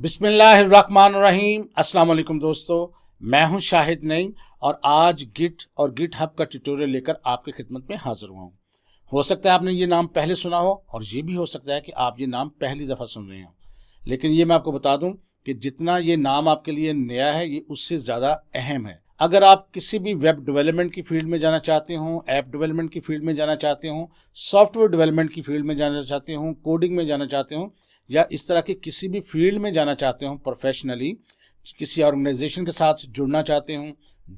बिस्मिल्लाहिर्रहमानिर्रहीम। अस्सलाम वालेकुम दोस्तों, मैं हूं शाहिद नईम और आज गिट और गिट हब का ट्यूटोरियल लेकर आपकी खिदमत में हाजिर हुआ हूं। हो सकता है आपने ये नाम पहले सुना हो और ये भी हो सकता है कि आप ये नाम पहली दफ़ा सुन रहे हो, लेकिन ये मैं आपको बता दूं कि जितना ये नाम आपके लिए नया है ये उससे ज़्यादा अहम है। अगर आप किसी भी वेब डेवलपमेंट की फील्ड में जाना चाहते हो, ऐप डेवलपमेंट की फील्ड में जाना चाहते हो, सॉफ्टवेयर डेवलपमेंट की फील्ड में जाना चाहते हो, कोडिंग में जाना चाहते हो या इस तरह की किसी भी फील्ड में जाना चाहते हो, प्रोफेशनली किसी ऑर्गेनाइजेशन के साथ जुड़ना चाहते हो,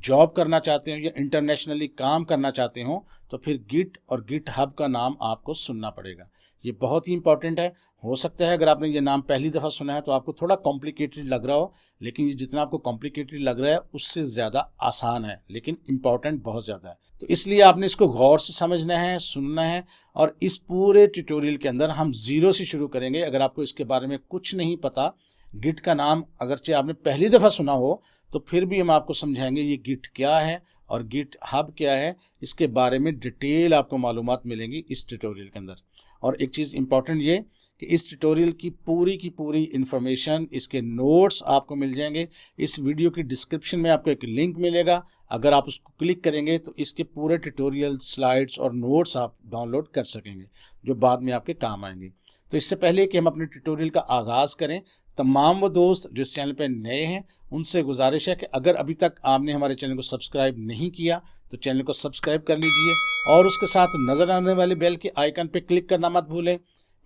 जॉब करना चाहते हो या इंटरनेशनली काम करना चाहते हो, तो फिर गिट और गिट हब का नाम आपको सुनना पड़ेगा। ये बहुत ही इंपॉर्टेंट है। हो सकता है अगर आपने ये नाम पहली दफ़ा सुना है तो आपको थोड़ा कॉम्प्लिकेटेड लग रहा हो, लेकिन ये जितना आपको कॉम्प्लिकेटेड लग रहा है उससे ज़्यादा आसान है, लेकिन इम्पॉर्टेंट बहुत ज़्यादा है। तो इसलिए आपने इसको गौर से समझना है, सुनना है। और इस पूरे ट्यूटोरियल के अंदर हम ज़ीरो से शुरू करेंगे। अगर आपको इसके बारे में कुछ नहीं पता, गिट का नाम अगरचे आपने पहली दफ़ा सुना हो, तो फिर भी हम आपको समझाएंगे ये गिट क्या है और गिट हब क्या है। इसके बारे में डिटेल आपको मालूमात मिलेंगी इस ट्यूटोरियल के अंदर। और एक चीज़ इम्पॉर्टेंट ये कि इस ट्यूटोरियल की पूरी इन्फॉर्मेशन, इसके नोट्स आपको मिल जाएंगे। इस वीडियो की डिस्क्रिप्शन में आपको एक लिंक मिलेगा, अगर आप उसको क्लिक करेंगे तो इसके पूरे ट्यूटोरियल, स्लाइड्स और नोट्स आप डाउनलोड कर सकेंगे, जो बाद में आपके काम आएंगे। तो इससे पहले कि हम अपने ट्यूटोरियल का आगाज़ करें, तमाम वो दोस्त जो इस चैनल पर नए हैं उनसे गुजारिश है कि अगर अभी तक आपने हमारे चैनल को सब्सक्राइब नहीं किया तो चैनल को सब्सक्राइब कर लीजिए और उसके साथ नज़र आने वाले बेल के आइकन पर क्लिक करना मत भूलें।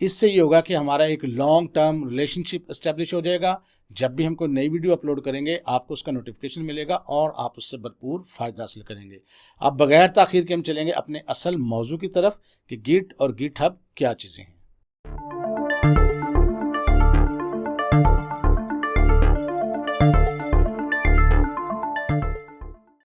इससे ये होगा कि हमारा एक लॉन्ग टर्म रिलेशनशिप इस्टेब्लिश हो जाएगा। जब भी हम कोई नई वीडियो अपलोड करेंगे आपको उसका नोटिफिकेशन मिलेगा और आप उससे भरपूर फ़ायदा हासिल करेंगे। अब बगैर ताख़ीर के हम चलेंगे अपने असल मौजू की तरफ कि गिट और गिट हब क्या चीज़ें हैं।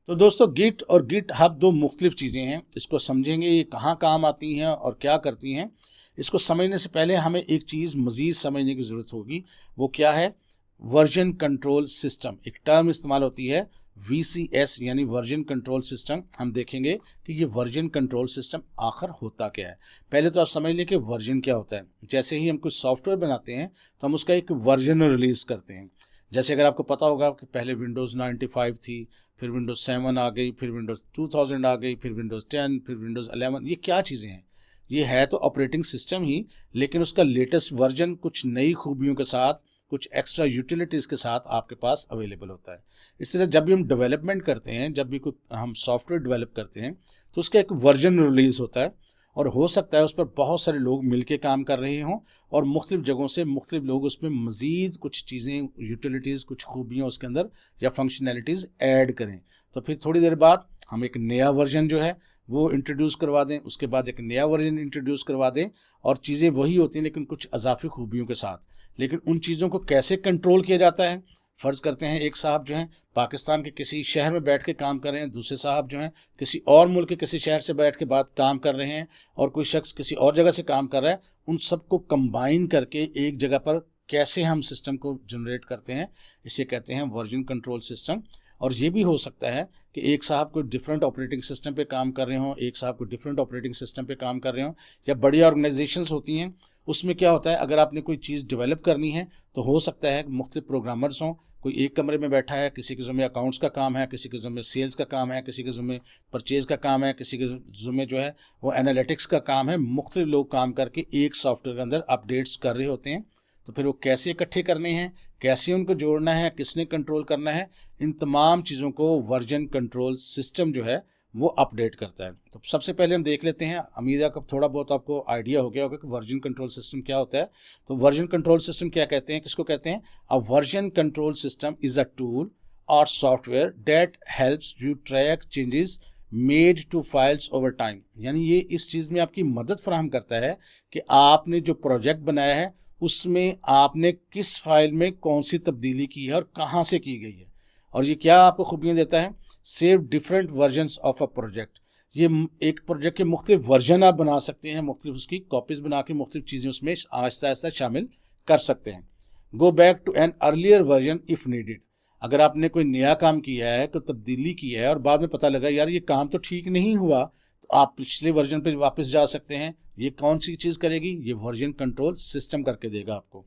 तो दोस्तों, गिट और गिट हब दो मुख्तलिफ चीज़ें हैं। इसको समझेंगे ये कहाँ काम आती हैं और क्या करती हैं। इसको समझने से पहले हमें एक चीज़ मज़ीद समझने की ज़रूरत होगी, वो क्या है? Version control system. एक टर्म इस्तेमाल होती है VCS यानी वर्जन कंट्रोल सिस्टम। हम देखेंगे कि ये वर्जन कंट्रोल सिस्टम आखिर होता क्या है। पहले तो आप समझ लें कि वर्जन क्या होता है। जैसे ही हम कुछ सॉफ्टवेयर बनाते हैं तो हम उसका एक वर्जन रिलीज़ करते हैं। जैसे अगर आपको पता होगा कि पहले विंडोज़ 95 थी, फिर विंडोज़ 7 आ गई, फिर विंडोज़ 2000 आ गई, फिर विंडोज़ 10, फिर विंडोज़ 11। ये क्या चीज़ें हैं? ये है तो ऑपरेटिंग सिस्टम ही, लेकिन उसका लेटेस्ट वर्जन कुछ नई खूबियों के साथ, कुछ एक्स्ट्रा यूटिलिटीज़ के साथ आपके पास अवेलेबल होता है। इसलिए जब भी हम डेवलपमेंट करते हैं, जब भी कोई हम सॉफ्टवेयर डेवलप करते हैं तो उसका एक वर्जन रिलीज़ होता है और हो सकता है उस पर बहुत सारे लोग मिलके काम कर रहे हों और मुख्तलिफ जगहों से मुख्तलिफ लोग उसमें मज़ीद कुछ चीज़ें, यूटिलिटीज़, कुछ खूबियाँ उसके अंदर या फंक्शनैलिटीज़ ऐड करें। तो फिर थोड़ी देर बाद हम एक नया वर्जन जो है वो इंट्रोड्यूस करवा दें, उसके बाद एक नया वर्जन इंट्रोड्यूस करवा दें और चीज़ें वही होती हैं लेकिन कुछ अजाफी खूबियों के साथ। लेकिन उन चीज़ों को कैसे कंट्रोल किया जाता है? फ़र्ज़ करते हैं एक साहब जो हैं पाकिस्तान के किसी शहर में बैठ के काम कर रहे हैं, दूसरे साहब जो हैं किसी और मुल्क के किसी शहर से बैठ के बात काम कर रहे हैं और कोई शख्स किसी और जगह से काम कर रहा है। उन सबको कंबाइन करके एक जगह पर कैसे हम सिस्टम को जनरेट करते हैं, इसे कहते हैं वर्जन कंट्रोल सिस्टम। और ये भी हो सकता है कि एक साहब को डिफरेंट ऑपरेटिंग सिस्टम पे काम कर रहे हों, एक साहब को डिफरेंट ऑपरेटिंग सिस्टम पे काम कर रहे हों, या बड़ी ऑर्गेनाइजेशंस होती हैं उसमें क्या होता है, अगर आपने कोई चीज़ डेवलप करनी है तो हो सकता है मुख्तलिफ प्रोग्रामर्स हों। कोई एक कमरे में बैठा है, किसी के ज़िम्मे अकाउंट्स का काम है, किसी के ज़िम्मे सेल्स का काम है, किसी के ज़िम्मे परचेज़ का काम है, किसी के ज़िम्मे जो है वो एनालिटिक्स का काम है। मुख्तलिफ लोग काम करके एक सॉफ्टवेयर के अंदर अपडेट्स कर रहे होते हैं। तो फिर वो कैसे इकट्ठे करने हैं, कैसे उनको जोड़ना है, किसने कंट्रोल करना है, इन तमाम चीज़ों को वर्जन कंट्रोल सिस्टम जो है वो अपडेट करता है। तो सबसे पहले हम देख लेते हैं, उम्मीद है कि थोड़ा बहुत आपको आइडिया हो गया होगा कि वर्जन कंट्रोल सिस्टम क्या होता है। तो वर्जन कंट्रोल सिस्टम क्या कहते हैं, किसको कहते हैं? A version control system is a tool or software that helps you track changes made to files over time. यानी ये इस चीज़ में आपकी मदद फराहम करता है कि आपने जो प्रोजेक्ट बनाया है उसमें आपने किस फाइल में कौन सी तब्दीली की है और कहाँ से की गई है। और ये क्या आपको खूबियाँ देता है? Save different versions of a project. ये एक प्रोजेक्ट के मुख्तलिफ वर्जन आप बना सकते हैं, मुख्तलिफ उसकी कॉपीज़ बना के मुख्तलिफ चीज़ें उसमें आहिस्ता आहिस्ता शामिल कर सकते हैं। Go back to an earlier version if needed. अगर आपने कोई नया काम किया है, तो तब्दीली की है और बाद में पता लगा यार ये काम तो ठीक नहीं हुआ, तो आप पिछले वर्जन पर वापस जा सकते हैं। ये कौन सी चीज़ करेगी? ये वर्जन कंट्रोल सिस्टम करके देगा आपको।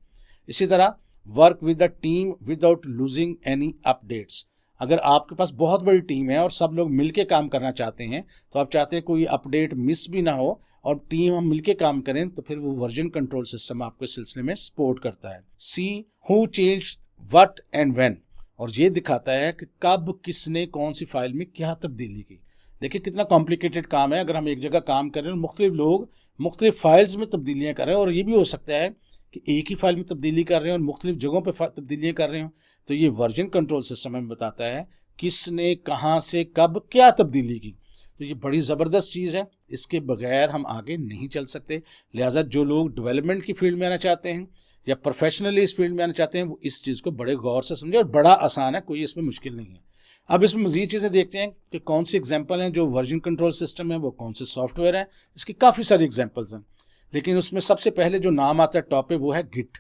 इसी तरह work with the team without losing any updates. अगर आपके पास बहुत बड़ी टीम है और सब लोग मिलके काम करना चाहते हैं, तो आप चाहते हैं कोई अपडेट मिस भी ना हो और टीम हम मिलके काम करें, तो फिर वो वर्जन कंट्रोल सिस्टम आपके सिलसिले में सपोर्ट करता है। See who change what and when, और ये दिखाता है कि कब किसने कौन सी फाइल में क्या तब्दीली की। देखिए कितना कॉम्प्लिकेटेड काम है। अगर हम एक जगह काम कर रहे हैं और मुख्तलिफ लोग मुख्तलिफ फाइल्स में तब्दीलियाँ कर रहे हैं, और ये भी हो सकता है कि एक ही फाइल में तब्दीली कर रहे हैं और मुख्तलिफ जगहों पर तब्दीलियाँ कर रहे हो, तो ये वर्जन कंट्रोल सिस्टम हमें बताता है किसने कहाँ से कब क्या तब्दीली की। तो ये बड़ी ज़बरदस्त चीज़ है, इसके बगैर हम आगे नहीं चल सकते। लिहाजा जो लोग डेवलपमेंट की फील्ड में आना चाहते हैं या प्रोफेशनली इस फील्ड में आना चाहते हैं, वो इस चीज़ को बड़े गौर से समझे, और बड़ा आसान है, कोई इसमें मुश्किल नहीं है। अब इसमें मज़ीद चीज़ें देखते हैं कि कौन सी एग्जाम्पल हैं जो वर्जन कंट्रोल सिस्टम है, वो कौन से सॉफ्टवेयर हैं। इसकी काफ़ी सारी एग्जाम्पल्स हैं, लेकिन उसमें सबसे पहले जो नाम आता है टॉप पे वो है गिट।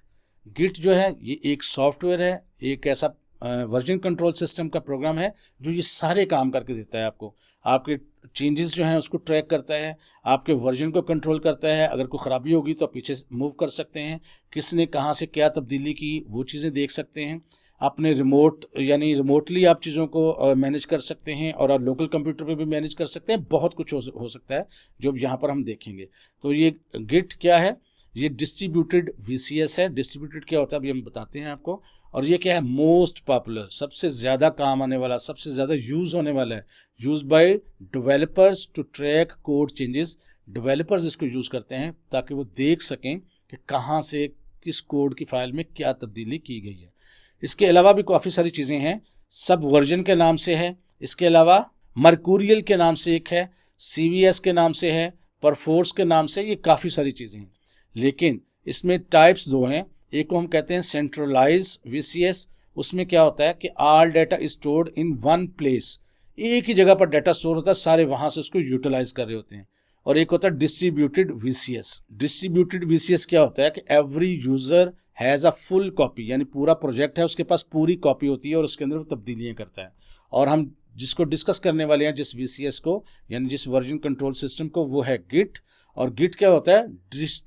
गिट जो है ये एक सॉफ्टवेयर है, एक ऐसा वर्जन कंट्रोल सिस्टम का प्रोग्राम है जो ये सारे काम करके देता है आपको। आपके चेंजेस जो हैं उसको ट्रैक करता है, आपके वर्जन को कंट्रोल करता है, अगर कोई ख़राबी होगी तो आप पीछे मूव कर सकते हैं, किसने कहाँ से क्या तब्दीली की वो चीज़ें देख सकते हैं। अपने रिमोट यानी रिमोटली आप चीज़ों को मैनेज कर सकते हैं, और आप लोकल कंप्यूटर पे भी मैनेज कर सकते हैं। बहुत कुछ हो सकता है जो यहाँ पर हम देखेंगे। तो ये गिट क्या है, ये डिस्ट्रीब्यूटेड VCS है। डिस्ट्रीब्यूटेड क्या होता है अभी हम बताते हैं आपको। और ये क्या है, मोस्ट पॉपुलर, सबसे ज़्यादा काम आने वाला, सबसे ज़्यादा यूज़ होने वाला है, use by developers to track code changes. Developers इसको यूज़ करते हैं ताकि वो देख सकें कि कहाँ से किस कोड की फाइल में क्या तब्दीली की गई है। इसके अलावा भी काफ़ी सारी चीज़ें हैं, सब वर्जन के नाम से है, इसके अलावा मर्कूरियल के नाम से एक है, CVS के नाम से है, परफोर्स के नाम से, ये काफ़ी सारी चीज़ें हैं। लेकिन इसमें टाइप्स दो हैं, एक को हम कहते हैं सेंट्रलाइज VCS, उसमें क्या होता है कि all data is stored in one place, एक ही जगह पर डाटा स्टोर होता है, सारे वहाँ से उसको यूटिलाइज कर रहे होते हैं। और एक होता है डिस्ट्रीब्यूटेड VCS। डिस्ट्रीब्यूटेड VCS क्या होता है कि every user has a full copy, यानी पूरा प्रोजेक्ट है उसके पास पूरी कॉपी होती है और उसके अंदर वो तब्दीलियाँ करता है। और हम जिसको डिस्कस करने वाले हैं जिस VCS को, यानी जिस वर्जन कंट्रोल सिस्टम को, वो है गिट। और गिट क्या होता है,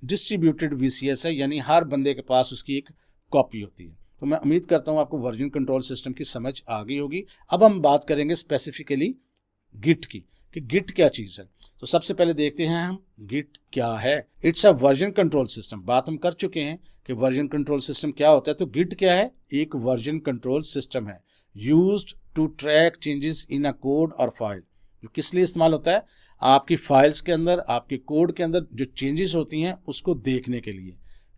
डिस्ट्रीब्यूटेड VCS है, यानी हर बंदे के पास उसकी एक कॉपी होती है। तो मैं उम्मीद करता हूँ आपको वर्जन कंट्रोल सिस्टम की समझ आ गई होगी। अब हम बात करेंगे स्पेसिफिकली गिट की कि गिट क्या चीज़ है। तो सबसे पहले देखते हैं हम गिट क्या है। It's a version control system. बात हम कर चुके हैं कि वर्जन कंट्रोल सिस्टम क्या होता है। तो गिट क्या है, एक वर्जन कंट्रोल सिस्टम है used to track changes in a code और फाइल। जो किस लिए इस्तेमाल होता है, आपकी फाइल्स के अंदर, आपके कोड के अंदर जो चेंजेस होती हैं उसको देखने के लिए।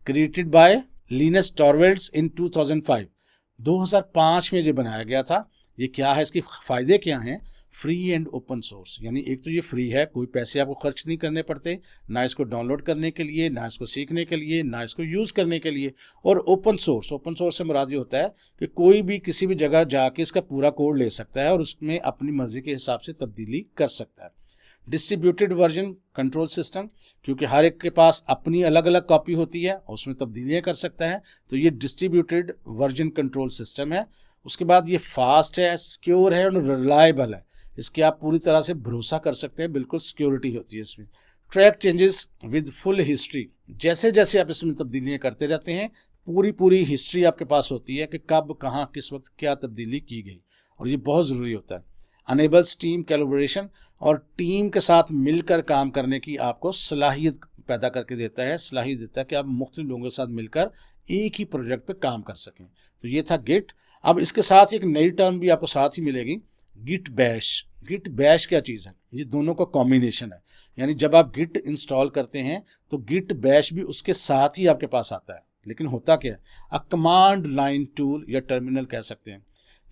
क्रिएटेड बाय लिनस टॉरवेल्ड्स इन 2005, 2005 में ये बनाया गया था। ये क्या है, इसके फ़ायदे क्या हैं, फ्री एंड ओपन सोर्स, यानी एक तो ये फ्री है, कोई पैसे आपको खर्च नहीं करने पड़ते, ना इसको डाउनलोड करने के लिए, ना इसको सीखने के लिए, ना इसको यूज़ करने के लिए। और ओपन सोर्स, ओपन सोर्स से मुराद ये होता है कि कोई भी किसी भी जगह जाके इसका पूरा कोड ले सकता है और उसमें अपनी मर्जी के हिसाब से तब्दीली कर सकता है। डिस्ट्रीब्यूटेड वर्जन कंट्रोल सिस्टम, क्योंकि हर एक के पास अपनी अलग अलग कॉपी होती है और उसमें तब्दीलियाँ कर सकता है, तो ये डिस्ट्रीब्यूटेड वर्जन कंट्रोल सिस्टम है। उसके बाद ये फास्ट है, सिक्योर है और रिलायबल है। इसके आप पूरी तरह से भरोसा कर सकते हैं, बिल्कुल सिक्योरिटी होती है इसमें। Track changes with full history, जैसे जैसे आप इसमें तब्दीलियाँ करते रहते हैं, पूरी हिस्ट्री आपके पास होती है कि कब कहाँ किस वक्त क्या तब्दीली की गई, और ये बहुत ज़रूरी होता है। अनेबल्स टीम कोलैबोरेशन, और टीम के साथ मिलकर काम करने की आपको सलाहियत पैदा करके देता है, सलाहियत देता है कि आप मुख्तलिफ लोगों के साथ मिलकर एक ही प्रोजेक्ट पे काम कर सकें। तो ये था गिट। अब इसके साथ एक नई टर्म भी आपको साथ ही मिलेगी, गिट बैश। गिट बैश क्या चीज़ है, ये दोनों का कॉम्बिनेशन है, यानी जब आप गिट इंस्टॉल करते हैं तो गिट बैश भी उसके साथ ही आपके पास आता है। लेकिन होता क्या है, अ कमांड लाइन टूल या टर्मिनल कह सकते हैं।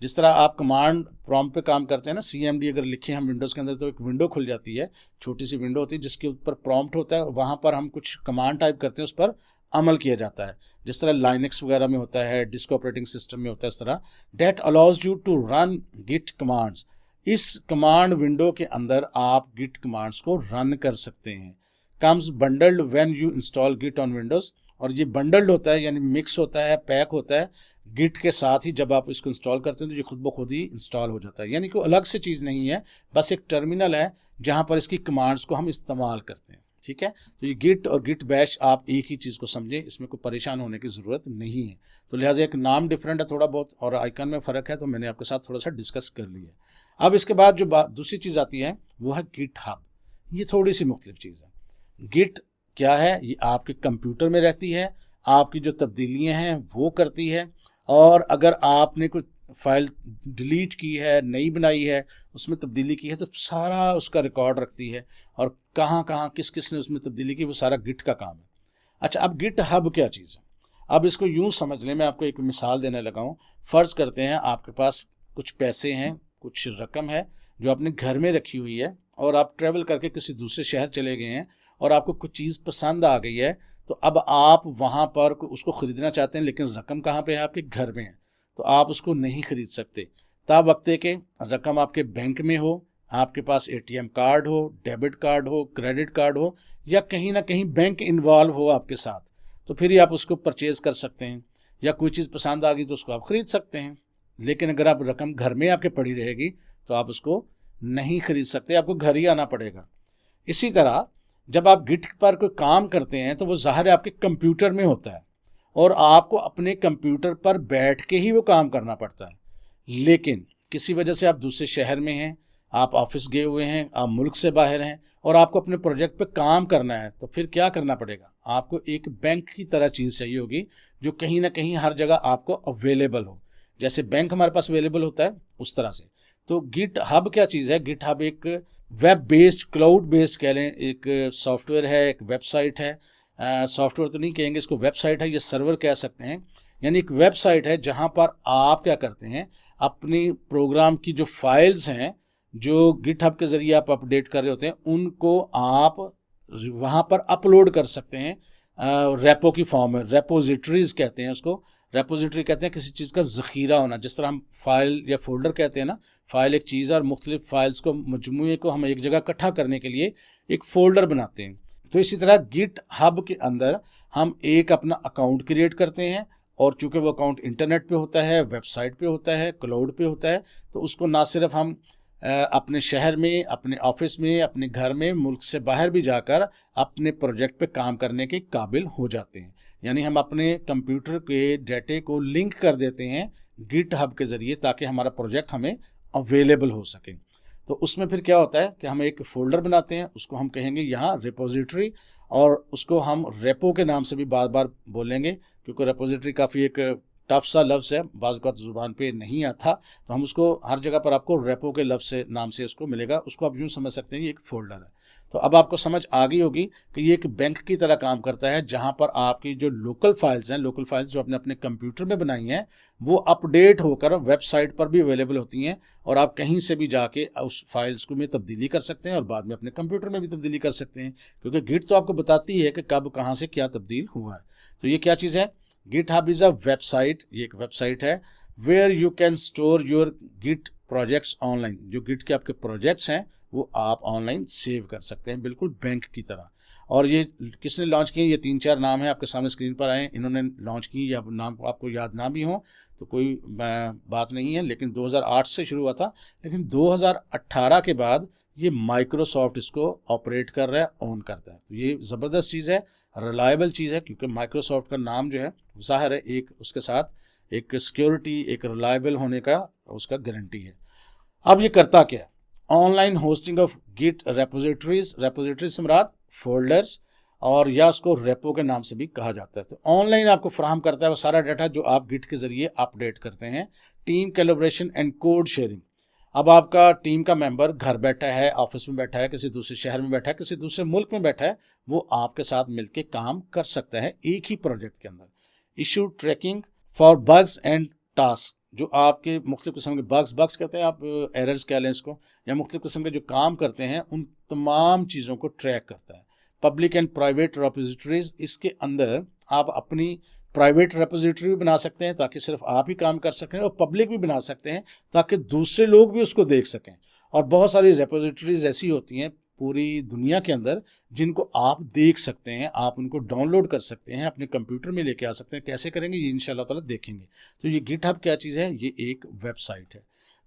जिस तरह आप कमांड प्रॉम्प्ट पे काम करते हैं ना, CMD अगर लिखें हम विंडोज़ के अंदर तो एक विंडो खुल जाती है, छोटी सी विंडो होती है जिसके ऊपर प्रॉम्प्ट होता है, वहाँ पर हम कुछ कमांड टाइप करते हैं, उस पर अमल किया जाता है। जिस तरह लाइनक्स वगैरह में होता है, डिस्क ऑपरेटिंग सिस्टम में होता है, इस तरह that allows you to run Git commands. इस कमांड विंडो के अंदर आप गिट कमांड्स को रन कर सकते हैं। Comes bundled when you install Git on Windows, और ये बंडल्ड होता है यानी मिक्स होता है, पैक होता है गिट के साथ ही। जब आप इसको इंस्टॉल करते हैं तो ये खुद ब खुद ही इंस्टॉल हो जाता है, यानी कोई अलग से चीज़ नहीं है, बस एक टर्मिनल है जहाँ पर इसकी कमांड्स को हम इस्तेमाल करते हैं। ठीक है। तो ये गिट और गिट बैश आप एक ही चीज़ को समझें, इसमें कोई परेशान होने की ज़रूरत नहीं है। तो लिहाजा एक नाम डिफरेंट है थोड़ा बहुत और आइकन में फ़र्क है, तो मैंने आपके साथ थोड़ा सा डिस्कस कर लिया। अब इसके बाद जो दूसरी चीज़ आती है वो है गिट हब। ये थोड़ी सी मुख्तलिफ चीज़ है। गिट क्या है, ये आपके कंप्यूटर में रहती है, आपकी जो तब्दीलियाँ हैं वो करती है, और अगर आपने कुछ फाइल डिलीट की है, नई बनाई है, उसमें तब्दीली की है, तो सारा उसका रिकॉर्ड रखती है, और कहाँ कहाँ किस किस ने उसमें तब्दीली की, वो सारा गिट का काम है। अच्छा, अब गिट हब क्या चीज़ है? अब इसको यूँ समझ लें, मैं आपको एक मिसाल देने लगा हूँ। फ़र्ज़ करते हैं आपके पास कुछ पैसे हैं, कुछ रकम है जो आपने घर में रखी हुई है, और आप ट्रैवल करके किसी दूसरे शहर चले गए हैं, और आपको कुछ चीज़ पसंद आ गई है, तो अब आप वहाँ पर उसको ख़रीदना चाहते हैं, लेकिन रकम कहाँ पे है? आपके घर में है, तो आप उसको नहीं ख़रीद सकते। तब वक्त के रकम आपके बैंक में हो, आपके पास ATM कार्ड हो, डेबिट कार्ड हो, क्रेडिट कार्ड हो, या कहीं ना कहीं बैंक इन्वॉल्व हो आपके साथ, तो फिर ही आप उसको परचेज़ कर सकते हैं, या कोई चीज़ पसंद आ गई तो उसको आप ख़रीद सकते हैं। लेकिन अगर आप रकम घर में आपके पड़ी रहेगी तो आप उसको नहीं ख़रीद सकते, आपको घर ही आना पड़ेगा। इसी तरह जब आप गिट पर कोई काम करते हैं तो वो ज़ाहिर है आपके कंप्यूटर में होता है, और आपको अपने कंप्यूटर पर बैठ के ही वो काम करना पड़ता है। लेकिन किसी वजह से आप दूसरे शहर में हैं, आप ऑफिस गए हुए हैं, आप मुल्क से बाहर हैं, और आपको अपने प्रोजेक्ट पे काम करना है, तो फिर क्या करना पड़ेगा? आपको एक बैंक की तरह चीज़ चाहिए होगी जो कहीं ना कहीं हर जगह आपको अवेलेबल हो। जैसे बैंक हमारे पास अवेलेबल होता है उस तरह से। तो गिट हब क्या चीज़ है? गिट हब एक वेब बेस्ड, क्लाउड बेस्ड कह लें, एक सॉफ्टवेयर है, एक वेबसाइट है। सॉफ्टवेयर तो नहीं कहेंगे इसको, वेबसाइट है, ये सर्वर कह सकते हैं। यानी एक वेबसाइट है जहाँ पर आप क्या करते हैं, अपनी प्रोग्राम की जो फाइल्स हैं, जो गिट हब के ज़रिए आप अपडेट कर रहे होते हैं, उनको आप वहाँ पर अपलोड कर सकते हैं रेपो की फॉर्म में। रेपोजिटरीज़ कहते हैं उसको। रेपोजिटरी कहते हैं किसी चीज़ का ज़ख़ीरा होना। जिस तरह हम फाइल या फोल्डर कहते हैं ना, फ़ाइल एक चीज़ है और मुख्तलिफ़ फ़ाइल्स को, मजमूए को हम एक जगह इकट्ठा करने के लिए एक फ़ोल्डर बनाते हैं। तो इसी तरह गिट हब के अंदर हम एक अपना अकाउंट क्रिएट करते हैं, और चूँकि वो अकाउंट इंटरनेट पे होता है, वेबसाइट पे होता है, क्लाउड पे होता है, तो उसको ना सिर्फ हम अपने शहर में, अपने ऑफिस में, अपने घर में, मुल्क से बाहर भी जाकर अपने प्रोजेक्ट पे काम करने के काबिल हो जाते हैं। यानी हम अपने कंप्यूटर के डाटे को लिंक कर देते हैं गिट हब के ज़रिए, ताकि हमारा प्रोजेक्ट हमें अवेलेबल हो सके। तो उसमें फिर क्या होता है कि हम एक फ़ोल्डर बनाते हैं, उसको हम कहेंगे यहाँ रिपोजिटरी, और उसको हम रेपो के नाम से भी बार बार बोलेंगे, क्योंकि रिपोजिटरी काफ़ी एक टफ सा लफ्ज़ है, बाज़ वक़्त ज़ुबान पे नहीं आता, तो हम उसको हर जगह पर आपको रेपो के लफ्ज़ से, नाम से उसको मिलेगा। उसको आप यूँ समझ सकते हैं ये एक फ़ोल्डर है। तो अब आपको समझ आ गई होगी कि ये एक बैंक की तरह काम करता है, जहाँ पर आपकी जो लोकल फाइल्स हैं, लोकल फाइल्स जो आपने अपने कंप्यूटर में बनाई हैं, वो अपडेट होकर वेबसाइट पर भी अवेलेबल होती हैं, और आप कहीं से भी जाके उस फाइल्स को में तब्दीली कर सकते हैं, और बाद में अपने कंप्यूटर में भी तब्दीली कर सकते हैं, क्योंकि गिट तो आपको बताती है कि कब कहाँ से क्या तब्दील हुआ है। तो ये क्या चीज़ है? GitHub is a website. ये एक वेबसाइट है where you can store your Git projects online. जो गिट के आपके प्रोजेक्ट्स हैं वो आप ऑनलाइन सेव कर सकते हैं, बिल्कुल बैंक की तरह। और ये किसने लॉन्च किए? ये 3-4 नाम है आपके सामने स्क्रीन पर आए, इन्होंने लॉन्च की, या नाम आपको याद ना भी हो तो कोई बात नहीं है, लेकिन 2008 से शुरू हुआ था, लेकिन 2018 के बाद ये माइक्रोसॉफ्ट इसको ऑपरेट कर रहा है, ऑन करता है। तो ये ज़बरदस्त चीज़ है, रिलायबल चीज़ है, क्योंकि माइक्रोसॉफ्ट का नाम जो है ज़ाहिर है एक उसके साथ एक सिक्योरिटी, एक रिलायबल होने का उसका गारंटी है। अब ये करता क्या है? Online hosting of Git repositories, repository से मुराद फोल्डर्स, और या उसको रेपो के नाम से भी कहा जाता है। तो ऑनलाइन आपको फराहम करता है वो सारा डाटा जो आप गिट के ज़रिए अपडेट करते हैं। Team collaboration and code sharing. अब आपका टीम का मेंबर घर बैठा है, ऑफिस में बैठा है, किसी दूसरे शहर में बैठा है, किसी दूसरे मुल्क में बैठा है, वो आपके साथ मिलकर काम कर सकता है एक ही प्रोजेक्ट के अंदर। Issue tracking for bugs and task. जो आपके मुख्तलिफ़ किस्म के बग्स कहते हैं, आप एरर्स कह लें इसको, या मुख्तलिफ़ किस्म के जो काम करते हैं उन तमाम चीज़ों को ट्रैक करता है। पब्लिक एंड प्राइवेट रेपोजिटरीज, इसके अंदर आप अपनी प्राइवेट रेपोजिटरी भी बना सकते हैं ताकि सिर्फ आप ही काम कर सकें, और पब्लिक भी बना सकते हैं ताकि दूसरे लोग भी उसको देख सकें। और बहुत सारी रेपोजिटरीज ऐसी होती हैं पूरी दुनिया के अंदर जिनको आप देख सकते हैं, आप उनको डाउनलोड कर सकते हैं, अपने कंप्यूटर में लेके आ सकते हैं। कैसे करेंगे ये इंशाल्लाह ताला देखेंगे। तो ये गिट हब क्या चीज़ है? ये एक वेबसाइट है।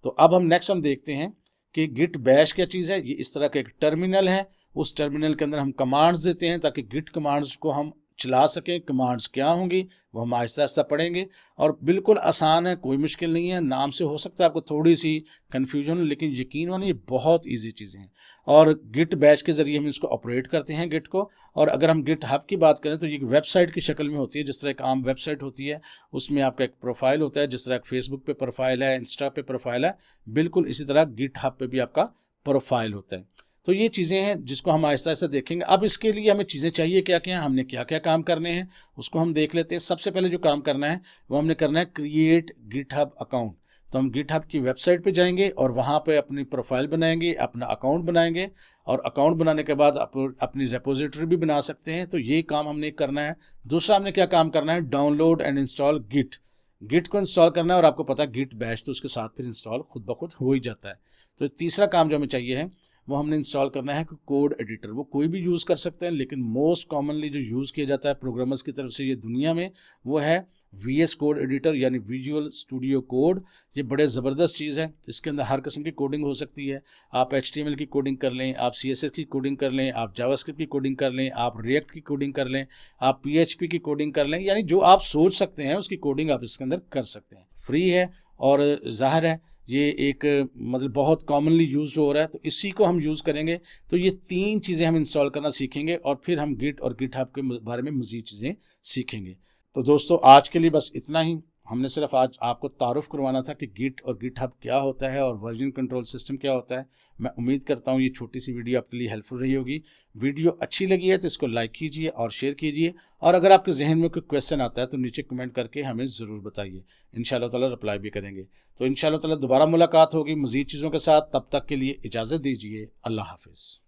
तो अब हम नेक्स्ट देखते हैं कि गिट बैश क्या चीज़ है। ये इस तरह का एक टर्मिनल है, उस टर्मिनल के अंदर हम कमांड्स देते हैं ताकि गिट कमांड्स को हम चला सकें। कमांड्स क्या होंगी वो हम आहिस्ता आहिस्ता पढ़ेंगे और बिल्कुल आसान है, कोई मुश्किल नहीं है। नाम से हो सकता है आपको थोड़ी सी कन्फ्यूजन, लेकिन यकीन मानिए ये बहुत ईजी चीज़ें हैं। और गिट बैच के ज़रिए हम इसको ऑपरेट करते हैं गिट को। और अगर हम गिट हब की बात करें तो ये वेबसाइट की शक्ल में होती है, जिस तरह एक आम वेबसाइट होती है उसमें आपका एक प्रोफाइल होता है, जिस तरह फेसबुक पे प्रोफाइल है, इंस्टा पे प्रोफाइल है, बिल्कुल इसी तरह गिट हब पे भी आपका प्रोफाइल होता है। तो ये चीज़ें हैं जिसको हम आहिस्ता आहिस्ता देखेंगे। अब इसके लिए हमें चीज़ें चाहिए क्या क्या, हमने क्या क्या काम करने हैं उसको हम देख लेते हैं। सबसे पहले जो काम करना है वो हमने करना है क्रिएट गिटहब अकाउंट। तो हम गिटहब की वेबसाइट पे जाएंगे और वहाँ पे अपनी प्रोफाइल बनाएंगे, अपना अकाउंट बनाएंगे और अकाउंट बनाने के बाद अपनी रेपोजिटरी भी बना सकते हैं। तो ये काम हमने करना है। दूसरा हमने क्या काम करना है, डाउनलोड एंड इंस्टॉल गिट को इंस्टॉल करना है। और आपको पता है गिट बैच तो उसके साथ फिर इंस्टॉल खुद ब खुद हो ही जाता है। तो तीसरा काम जो हमें चाहिए है वो हमने इंस्टॉल करना है कोड एडिटर। वो कोई भी यूज़ कर सकते हैं, लेकिन मोस्ट कॉमनली जो यूज़ किया जाता है प्रोग्रामर्स की तरफ से ये दुनिया में वो है VS कोड एडिटर यानी विजुअल स्टूडियो कोड। ये बड़े ज़बरदस्त चीज़ है। इसके अंदर हर किस्म की कोडिंग हो सकती है। आप HTML की कोडिंग कर लें, आप CSS की कोडिंग कर लें, आप जावास्क्रिप्ट की कोडिंग कर लें, आप रिएक्ट की कोडिंग कर लें, आप PHP की कोडिंग कर लें, यानी जो आप सोच सकते हैं उसकी कोडिंग आप इसके अंदर कर सकते हैं। फ्री है और ज़ाहिर है ये एक मतलब बहुत कॉमनली यूज़ हो रहा है, तो इसी को हम यूज़ करेंगे। तो ये 3 चीज़ें हम इंस्टॉल करना सीखेंगे और फिर हम गिट और गिटहब के बारे में मज़ीद चीज़ें सीखेंगे। तो दोस्तों आज के लिए बस इतना ही। हमने सिर्फ आज आपको तारुफ करवाना था कि गिट और गिटहब क्या होता है और वर्जन कंट्रोल सिस्टम क्या होता है। मैं उम्मीद करता हूँ ये छोटी सी वीडियो आपके लिए हेल्पफुल रही होगी। वीडियो अच्छी लगी है तो इसको लाइक कीजिए और शेयर कीजिए। और अगर आपके जहन में कोई क्वेश्चन आता है तो नीचे कमेंट करके हमें ज़रूर बताइए, इंशाल्लाह ताला रिप्लाई भी करेंगे। तो इंशाल्लाह ताला दोबारा मुलाकात होगी मज़ीद चीज़ों के साथ। तब तक के लिए इजाज़त दीजिए। अल्लाह हाफिज़।